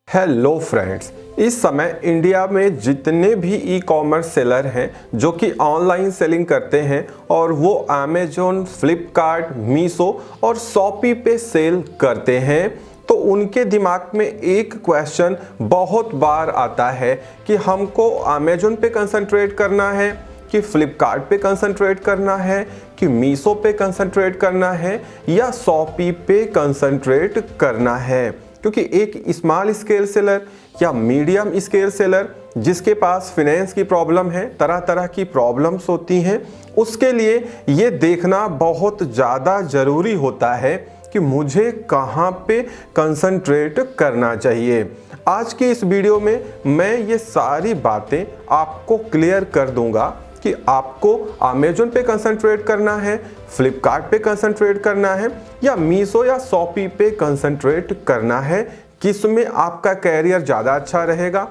Hello friends, इस समय India में जितने भी ई कॉमर्स सेलर हैं जो कि ऑनलाइन सेलिंग करते हैं और वो अमेजोन, फ्लिपकार्ट, मीशो और शॉपी पे सेल करते हैं, तो उनके दिमाग में एक क्वेश्चन बहुत बार आता है कि हमको अमेजोन पे कंसंट्रेट करना है कि फ्लिपकार्ट पे कंसंट्रेट करना है कि मीशो पे कंसंट्रेट करना है या शॉपी पे कंसंट्रेट करना है। क्योंकि एक स्मॉल स्केल सेलर या मीडियम स्केल सेलर जिसके पास फाइनेंस की प्रॉब्लम है, तरह तरह की प्रॉब्लम्स होती हैं, उसके लिए ये देखना बहुत ज़्यादा ज़रूरी होता है कि मुझे कहाँ पे कंसंट्रेट करना चाहिए। आज की इस वीडियो में मैं ये सारी बातें आपको क्लियर कर दूंगा कि आपको अमेजोन पे कंसंट्रेट करना है, फ्लिपकार्ट पे कंसंट्रेट करना है या मीशो या शॉपी पे कंसंट्रेट करना है, किस में आपका कैरियर ज़्यादा अच्छा रहेगा,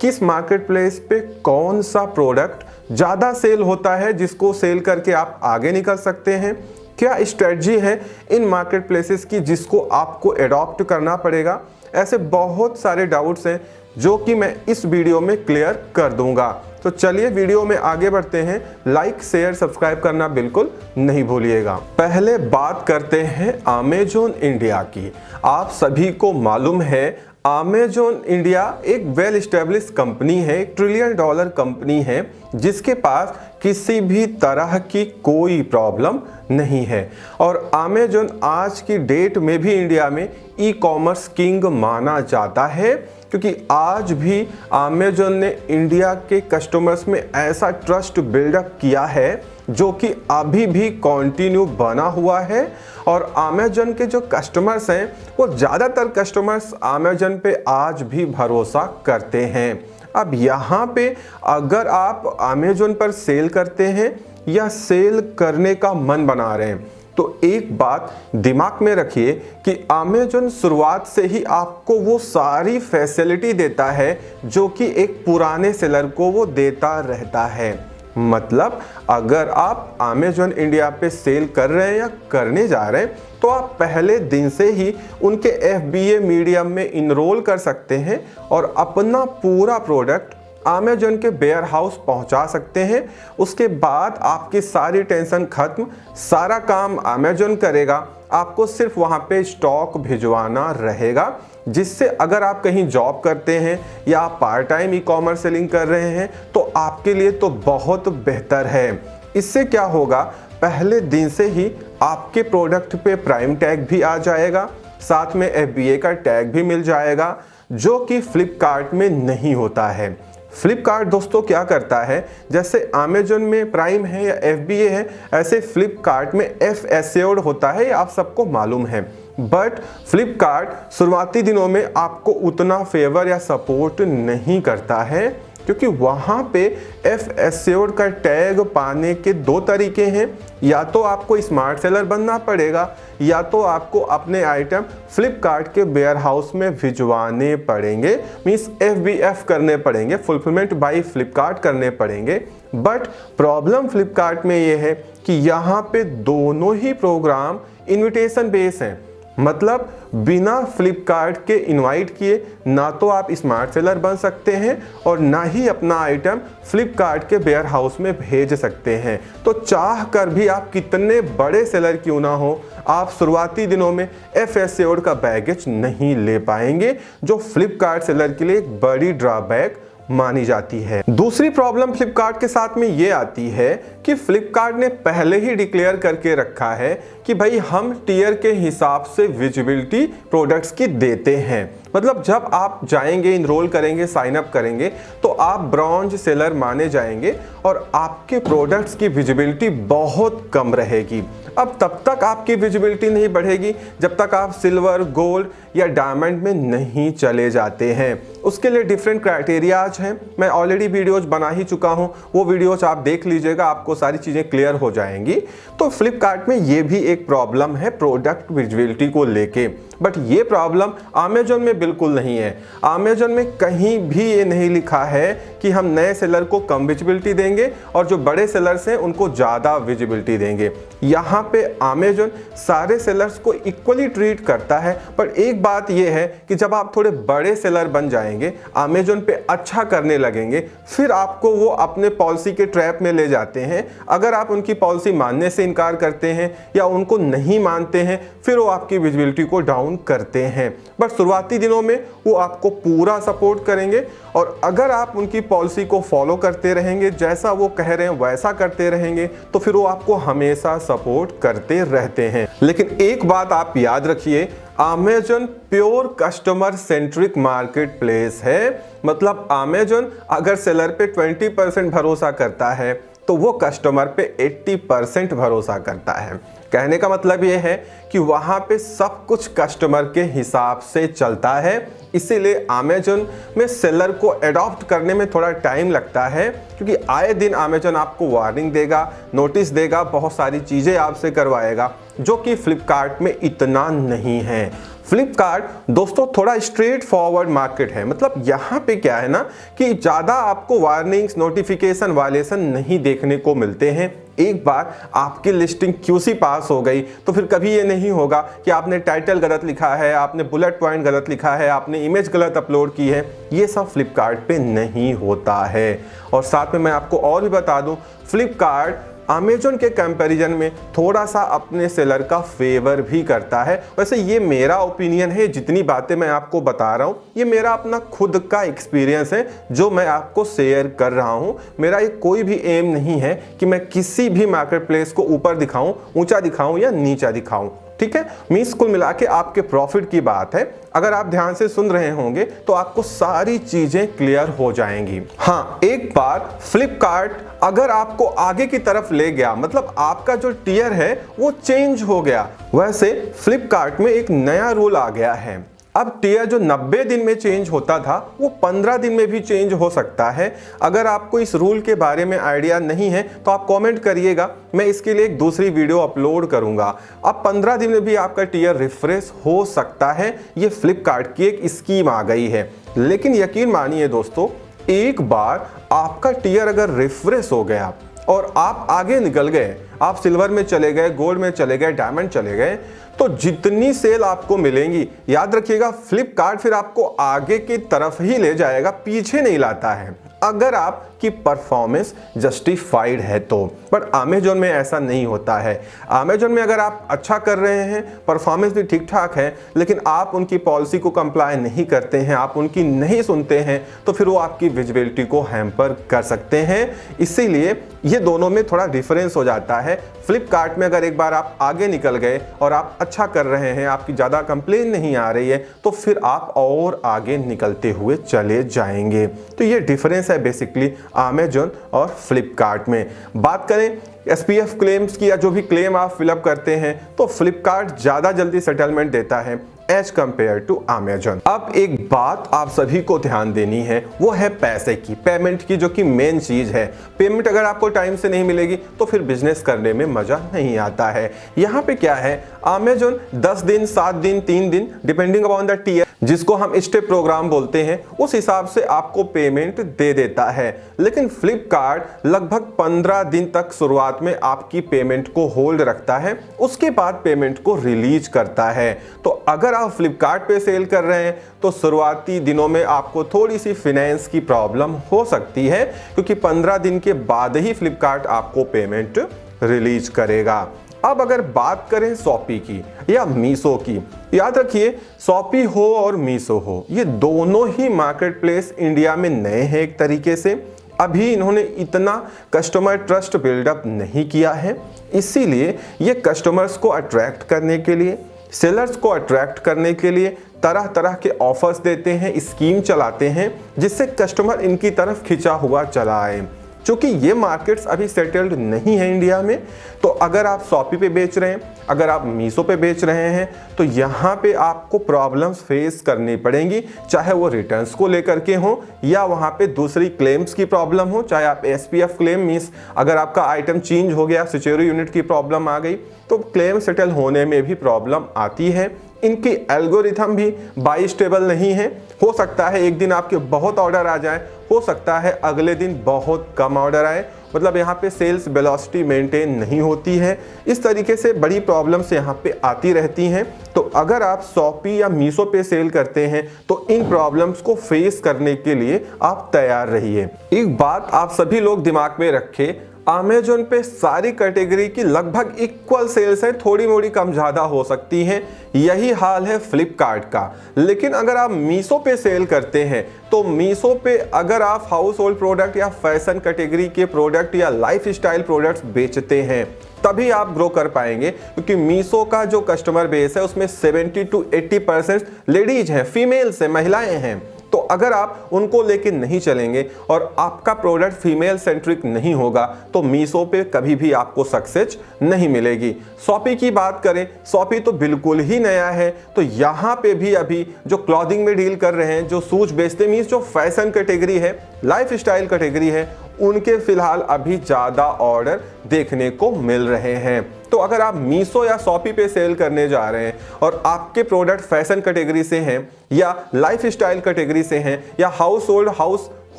किस मार्केट प्लेस पे कौन सा प्रोडक्ट ज़्यादा सेल होता है जिसको सेल करके आप आगे निकल सकते हैं, क्या स्ट्रेटजी है इन मार्केट प्लेसेस की जिसको आपको एडॉप्ट करना पड़ेगा। ऐसे बहुत सारे डाउट्स हैं जो कि मैं इस वीडियो में क्लियर कर दूंगा। तो चलिए वीडियो में आगे बढ़ते हैं। लाइक, शेयर, सब्सक्राइब करना बिल्कुल नहीं भूलिएगा। पहले बात करते हैं अमेजोन इंडिया की। आप सभी को मालूम है अमेजोन इंडिया एक वेल एस्टेब्लिश कंपनी है, एक $1 ट्रिलियन कंपनी है जिसके पास किसी भी तरह की कोई प्रॉब्लम नहीं है। और अमेजोन आज की डेट में भी इंडिया में ई कॉमर्स किंग माना जाता है, क्योंकि आज भी अमेजोन ने इंडिया के कस्टमर्स में ऐसा ट्रस्ट बिल्डअप किया है जो कि अभी भी कंटिन्यू बना हुआ है। और अमेजोन के जो कस्टमर्स हैं वो ज़्यादातर कस्टमर्स अमेजोन पे आज भी भरोसा करते हैं। अब यहाँ पे अगर आप अमेजोन पर सेल करते हैं या सेल करने का मन बना रहे हैं तो एक बात दिमाग में रखिए कि अमेजोन शुरुआत से ही आपको वो सारी फैसिलिटी देता है जो कि एक पुराने सेलर को वो देता रहता है। मतलब अगर आप अमेजोन इंडिया पे सेल कर रहे हैं या करने जा रहे हैं तो आप पहले दिन से ही उनके FBA मीडियम में इनरोल कर सकते हैं और अपना पूरा प्रोडक्ट अमेजोन के वेयर हाउस पहुंचा सकते हैं। उसके बाद आपकी सारी टेंशन खत्म, सारा काम अमेजोन करेगा, आपको सिर्फ वहां पे स्टॉक भिजवाना रहेगा, जिससे अगर आप कहीं जॉब करते हैं या आप part time e commerce selling कर रहे हैं तो आपके लिए तो बहुत बेहतर है। इससे क्या होगा, पहले दिन से ही आपके प्रोडक्ट पे प्राइम टैग भी आ जाएगा, साथ में FBA का टैग भी मिल जाएगा जो कि फ्लिपकार्ट में नहीं होता है। फ्लिपकार्ट दोस्तों क्या करता है, जैसे अमेजोन में प्राइम है या FBA है, ऐसे फ्लिपकार्ट में FACO'd होता है, ये आप सबको मालूम है। बट फ्लिपकार्ट शुरुआती दिनों में आपको उतना फेवर या सपोर्ट नहीं करता है, क्योंकि वहाँ पे FACO'd का टैग पाने के दो तरीके हैं। या तो आपको स्मार्ट सेलर बनना पड़ेगा या तो आपको अपने आइटम फ्लिपकार्ट के वेयर हाउस में भिजवाने पड़ेंगे, मीन्स FBF करने पड़ेंगे, फुलफिलमेंट बाय फ्लिपकार्ट करने पड़ेंगे। बट प्रॉब्लम फ्लिपकार्ट में ये है कि यहाँ पे दोनों ही प्रोग्राम इनविटेशन बेस हैं। मतलब बिना फ्लिपकार्ट के इनवाइट किए ना तो आप स्मार्ट सेलर बन सकते हैं और ना ही अपना आइटम फ्लिपकार्ट के वेयर हाउस में भेज सकते हैं। तो चाह कर भी आप कितने बड़े सेलर क्यों ना हो, आप शुरुआती दिनों में FACO'd का बैगेज नहीं ले पाएंगे, जो फ्लिपकार्ट सेलर के लिए एक बड़ी ड्रॉबैक मानी जाती है। दूसरी प्रॉब्लम फ्लिपकार्ट के साथ में ये आती है कि फ्लिपकार्ट ने पहले ही डिक्लेयर करके रखा है कि भाई हम टियर के हिसाब से विजिबिलिटी प्रोडक्ट्स की देते हैं। मतलब जब आप जाएंगे, इनरोल करेंगे, साइन अप करेंगे तो आप ब्रॉन्ज सेलर माने जाएंगे और आपके प्रोडक्ट्स की विजिबिलिटी बहुत कम रहेगी। अब तब तक आपकी विजिबिलिटी नहीं बढ़ेगी जब तक आप सिल्वर, गोल्ड या डायमंड में नहीं चले जाते हैं। उसके लिए डिफरेंट क्राइटेरियाज हैं, मैं ऑलरेडी वीडियोज बना ही चुका हूं, वो वीडियोज आप देख लीजिएगा, आपको सारी चीज़ें क्लियर हो जाएंगी। तो फ्लिपकार्ट में ये भी एक प्रॉब्लम है प्रोडक्ट विजिबिलिटी को लेके, बट ये प्रॉब्लम अमेजोन में बिल्कुल नहीं है। अमेजोन में कहीं भी ये नहीं लिखा है कि हम नए सेलर को कम विजिबिलिटी देंगे और जो बड़े सेलर्स हैं उनको ज़्यादा विजिबिलिटी देंगे। यहाँ पे अमेजोन सारे सेलर्स को इक्वली ट्रीट करता है। पर एक बात ये है कि जब आप थोड़े बड़े सेलर बन जाएंगे, अमेजोन पे अच्छा करने लगेंगे, फिर आपको वो अपने पॉलिसी के ट्रैप में ले जाते हैं। अगर आप उनकी पॉलिसी मानने से इनकार करते हैं या उनको नहीं मानते हैं, फिर वो आपकी विजिबिलिटी को डाउन करते हैं। बट शुरुआती दिनों में वो आपको पूरा सपोर्ट करेंगे और अगर आप उनकी पॉलिसी को फॉलो करते रहेंगे, जैसा वो कह रहे हैं वैसा करते रहेंगे, तो फिर वो आपको हमेशा सपोर्ट करते रहते हैं। लेकिन एक बात आप याद रखिए, Amazon pure customer centric market place है। मतलब अमेजोन अगर सेलर पे 20% भरोसा करता है तो वो कस्टमर पे 80% भरोसा करता है। कहने का मतलब ये है कि वहाँ पे सब कुछ कस्टमर के हिसाब से चलता है। इसीलिए अमेजोन में सेलर को अडॉप्ट करने में थोड़ा टाइम लगता है, क्योंकि आए दिन अमेजोन आपको वार्निंग देगा, नोटिस देगा, बहुत सारी चीज़ें आपसे करवाएगा, जो कि फ्लिपकार्ट में इतना नहीं है। फ्लिपकार्ट दोस्तों थोड़ा स्ट्रेट फॉरवर्ड मार्केट है। मतलब यहाँ पे क्या है ना कि ज़्यादा आपको वार्निंग्स, नोटिफिकेशन, वायलेशन नहीं देखने को मिलते हैं। एक बार आपकी लिस्टिंग QC पास हो गई तो फिर कभी ये नहीं होगा कि आपने टाइटल गलत लिखा है, आपने बुलेट पॉइंट गलत लिखा है, आपने इमेज गलत अपलोड की है। ये सब फ्लिपकार्ट पे नहीं होता है। और साथ में मैं आपको और भी बता दूं, फ्लिपकार्ट अमेजोन के कंपैरिजन में थोड़ा सा अपने सेलर का फेवर भी करता है। वैसे ये मेरा ओपिनियन है, जितनी बातें मैं आपको बता रहा हूँ ये मेरा अपना खुद का एक्सपीरियंस है जो मैं आपको शेयर कर रहा हूँ। मेरा ये कोई भी एम नहीं है कि मैं किसी भी मार्केट प्लेस को ऊपर दिखाऊं, ऊंचा दिखाऊं या नीचा दिखाऊं। ठीक है, मीन्स कुल मिला के आपके प्रॉफिट की बात है। अगर आप ध्यान से सुन रहे होंगे तो आपको सारी चीजें क्लियर हो जाएंगी। हाँ, एक बार फ्लिपकार्ट अगर आपको आगे की तरफ ले गया, मतलब आपका जो टियर है वो चेंज हो गया। वैसे फ्लिपकार्ट में एक नया रूल आ गया है। अब टियर जो 90 दिन में चेंज होता था वो 15 दिन में भी चेंज हो सकता है। अगर आपको इस रूल के बारे में आइडिया नहीं है तो आप कमेंट करिएगा, मैं इसके लिए एक दूसरी वीडियो अपलोड करूंगा। अब 15 दिन में भी आपका टियर रिफ्रेश हो सकता है। ये फ्लिपकार्ट की एक स्कीम आ गई है। लेकिन यकीन मानिए दोस्तों, एक बार आपका टियर अगर रिफ्रेश हो गया और आप आगे निकल गए, आप सिल्वर में चले गए, गोल्ड में चले गए, डायमंड चले गए, तो जितनी सेल आपको मिलेंगी, याद रखिएगा फ्लिपकार्ट फिर आपको आगे की तरफ ही ले जाएगा, पीछे नहीं लाता है, अगर आपकी परफॉर्मेंस जस्टिफाइड है तो। पर अमेजोन में ऐसा नहीं होता है। अमेजोन में अगर आप अच्छा कर रहे हैं, परफॉर्मेंस भी ठीक ठाक है, लेकिन आप उनकी पॉलिसी को कंप्लाई नहीं करते हैं, आप उनकी नहीं सुनते हैं, तो फिर वो आपकी विजिबिलिटी को हैम्पर कर सकते हैं। इसीलिए ये दोनों में थोड़ा डिफरेंस हो जाता है। फ्लिपकार्ट में अगर एक बार आप आगे निकल गए और आप अच्छा कर रहे हैं, आपकी ज़्यादा कंप्लेन नहीं आ रही है, तो फिर आप और आगे निकलते हुए चले जाएंगे। तो ये डिफरेंस है बेसिकली अमेजोन और फ्लिपकार्ट में। बात करें SPF क्लेम्स की या जो भी क्लेम आप फिलअप करते हैं, तो फ्लिपकार्ट ज़्यादा जल्दी सेटलमेंट देता है एज कंपेयर टू अमेजोन। अब एक बात आप सभी को ध्यान देनी है, वो है पैसे की, पेमेंट की, जो कि मेन चीज है। पेमेंट अगर आपको टाइम से नहीं मिलेगी तो फिर बिजनेस करने में मजा नहीं आता है। यहाँ पे क्या है, अमेजोन 10 दिन, 7 दिन, 3 दिन डिपेंडिंग अपॉन द टियर, जिसको हम स्टेप प्रोग्राम बोलते हैं, उस हिसाब से आपको पेमेंट दे देता है। लेकिन फ्लिपकार्ट लगभग 15 दिन तक शुरुआत में आपकी पेमेंट को होल्ड रखता है, उसके बाद पेमेंट को रिलीज करता है। तो अगर आप फ्लिपकार्ट पे सेल कर रहे हैं तो शुरुआती दिनों में आपको थोड़ी सी फाइनेंस की प्रॉब्लम हो सकती है, क्योंकि 15 दिन के बाद ही फ्लिपकार्ट आपको पेमेंट रिलीज करेगा। अब अगर बात करें शॉपी की या मीशो की, याद रखिए शॉपी हो और मीशो हो, ये दोनों ही मार्केट प्लेस इंडिया में नए हैं एक तरीके से। अभी इन्होंने इतना कस्टमर ट्रस्ट बिल्डअप नहीं किया है, इसीलिए ये कस्टमर्स को अट्रैक्ट करने के लिए, सेलर्स को अट्रैक्ट करने के लिए तरह तरह के ऑफर्स देते हैं, स्कीम चलाते हैं, जिससे कस्टमर इनकी तरफ खिंचा हुआ चला आए। क्योंकि ये मार्केट्स अभी सेटल्ड नहीं है इंडिया में। तो अगर आप शॉपी पे बेच रहे हैं, अगर आप मीशो पे बेच रहे हैं, तो यहाँ पे आपको प्रॉब्लम्स फेस करनी पड़ेंगी, चाहे वो रिटर्न्स को लेकर के हो या वहाँ पे दूसरी क्लेम्स की प्रॉब्लम हो। चाहे आप SPF क्लेम मीन्स अगर आपका आइटम चेंज हो गया, सिक्योरिटी यूनिट की प्रॉब्लम आ गई, तो क्लेम सेटल होने में भी प्रॉब्लम आती है। इनकी एल्गोरिथम भी बाइस्टेबल नहीं है। हो सकता है एक दिन आपके बहुत ऑर्डर आ जाए, हो सकता है अगले दिन बहुत कम ऑर्डर आए, मतलब यहाँ पे सेल्स वेलोसिटी मेंटेन नहीं होती है। इस तरीके से बड़ी प्रॉब्लम्स यहाँ पे आती रहती हैं। तो अगर आप शॉपी या मीशो पे सेल करते हैं तो इन प्रॉब्लम्स को फेस करने के लिए आप तैयार रहिए। एक बात आप सभी लोग दिमाग में रखें, अमेज़न पे सारी कैटेगरी की लगभग इक्वल सेल्स हैं, थोड़ी मोड़ी कम ज़्यादा हो सकती हैं। यही हाल है फ्लिपकार्ट का। लेकिन अगर आप मीशो पे सेल करते हैं तो मीशो पे अगर आप हाउस होल्ड प्रोडक्ट या फैशन कैटेगरी के प्रोडक्ट या लाइफ स्टाइल प्रोडक्ट्स बेचते हैं तभी आप ग्रो कर पाएंगे, क्योंकि मीशो का जो कस्टमर बेस है उसमें 70 to 80% लेडीज हैं, फीमेल्स हैं, महिलाएं हैं। तो अगर आप उनको लेके नहीं चलेंगे और आपका प्रोडक्ट फीमेल सेंट्रिक नहीं होगा तो मीशो पे कभी भी आपको सक्सेस नहीं मिलेगी। शॉपी की बात करें, शॉपी तो बिल्कुल ही नया है। तो यहाँ पे भी अभी जो क्लॉथिंग में डील कर रहे हैं, जो शूज बेचते मीन्स जो फैशन कैटेगरी है, लाइफ स्टाइल कैटेगरी है, उनके फिलहाल अभी ज़्यादा ऑर्डर देखने को मिल रहे हैं। तो अगर आप मीशो या शॉपी पे सेल करने जा रहे हैं और आपके प्रोडक्ट फैशन कैटेगरी से हैं या लाइफ स्टाइल कैटेगरी से हैं या house hold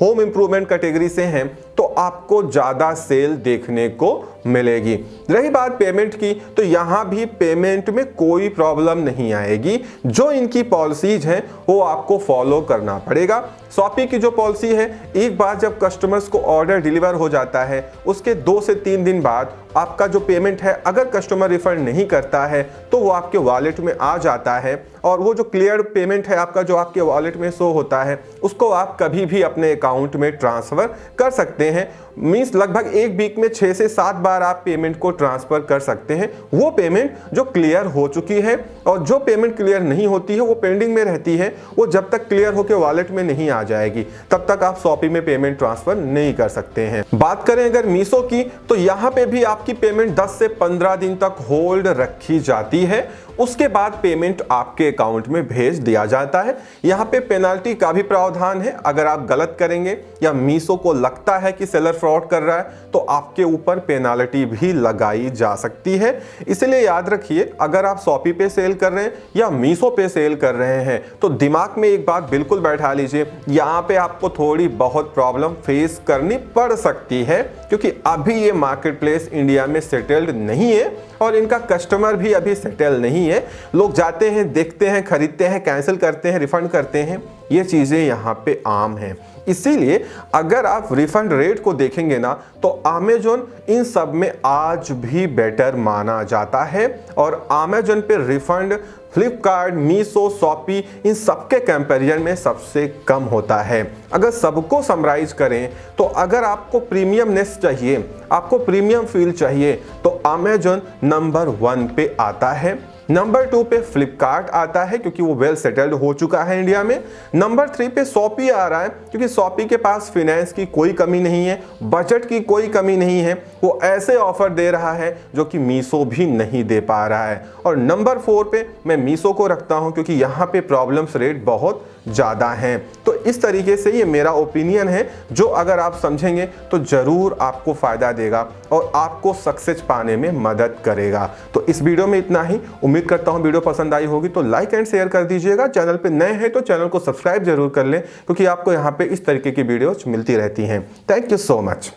home improvement category से हैं, तो आपको ज़्यादा सेल देखने को मिलेगी। रही बात पेमेंट की, तो यहाँ भी पेमेंट में कोई प्रॉब्लम नहीं आएगी। जो इनकी पॉलिसीज हैं वो आपको फॉलो करना पड़ेगा। शॉपी की जो पॉलिसी है, एक बार जब कस्टमर्स को ऑर्डर डिलीवर हो जाता है उसके 2 से 3 दिन बाद आपका जो पेमेंट है, अगर कस्टमर रिफंड नहीं करता है तो वो आपके वॉलेट में आ जाता है और वो जो क्लियर पेमेंट है आपका, जो आपके वॉलेट में शो होता है, उसको आप कभी भी अपने अकाउंट में ट्रांसफ़र कर सकते हैं। मीन्स लगभग एक वीक में 6 से 7 बार आप पेमेंट को ट्रांसफ़र कर सकते हैं। वो पेमेंट जो क्लियर हो चुकी है, और जो पेमेंट क्लियर नहीं होती है वो पेंडिंग में रहती है, वो जब तक क्लियर होकर वॉलेट में नहीं आ जाएगी तब तक आप शॉपी में पेमेंट ट्रांसफ़र नहीं कर सकते हैं। बात करें अगर मीशो की, तो यहाँ पे भी आपकी पेमेंट 10 से 15 दिन तक होल्ड रखी जाती है। उसके बाद पेमेंट आपके अकाउंट में भेज दिया जाता है। यहाँ पे पेनाल्टी का भी प्रावधान है। अगर आप गलत करेंगे या मीशो को लगता है कि सेलर फ्रॉड कर रहा है तो आपके ऊपर पेनाल्टी भी लगाई जा सकती है। इसलिए याद रखिए, अगर आप शॉपी पे सेल कर रहे हैं या मीशो पे सेल कर रहे हैं तो दिमाग में एक बात बिल्कुल बैठा लीजिए, यहाँ पे आपको थोड़ी बहुत प्रॉब्लम फेस करनी पड़ सकती है, क्योंकि अभी ये मार्केट प्लेस इंडिया में सेटल्ड नहीं है और इनका कस्टमर भी अभी सेटल नहीं है। लोग जाते हैं, देखते हैं, खरीदते हैं, कैंसिल करते हैं, रिफंड करते हैं। ये चीज़ें यहाँ पे आम हैं। इसीलिए अगर आप रिफंड रेट को देखेंगे ना, तो अमेज़न इन सब में आज भी बेटर माना जाता है और अमेज़न पे रिफंड फ्लिपकार्ट, मीशो, शॉपी इन सबके कंपैरिजन में सबसे कम होता है। अगर सबको समराइज करें तो अगर आपको प्रीमियमनेस चाहिए, आपको प्रीमियम फील चाहिए, तो अमेज़न नंबर 1 पे आता है। नंबर 2 पे फ्लिपकार्ट आता है क्योंकि वो वेल सेटल्ड हो चुका है इंडिया में। नंबर 3 पे शॉपी आ रहा है क्योंकि शॉपी के पास फाइनेंस की कोई कमी नहीं है, बजट की कोई कमी नहीं है। वो ऐसे ऑफर दे रहा है जो कि मीशो भी नहीं दे पा रहा है। और नंबर 4 पे मैं मीशो को रखता हूं क्योंकि यहाँ पे प्रॉब्लम्स रेट बहुत ज़्यादा हैं। तो इस तरीके से ये मेरा ओपिनियन है, जो अगर आप समझेंगे तो ज़रूर आपको फ़ायदा देगा और आपको सक्सेस पाने में मदद करेगा। तो इस वीडियो में इतना ही। उम्मीद करता हूँ वीडियो पसंद आई होगी तो लाइक एंड शेयर कर दीजिएगा। चैनल पे नए हैं तो चैनल को सब्सक्राइब जरूर कर लें, क्योंकि आपको यहाँ पे इस तरीके की वीडियोज मिलती रहती हैं। Thank you so much.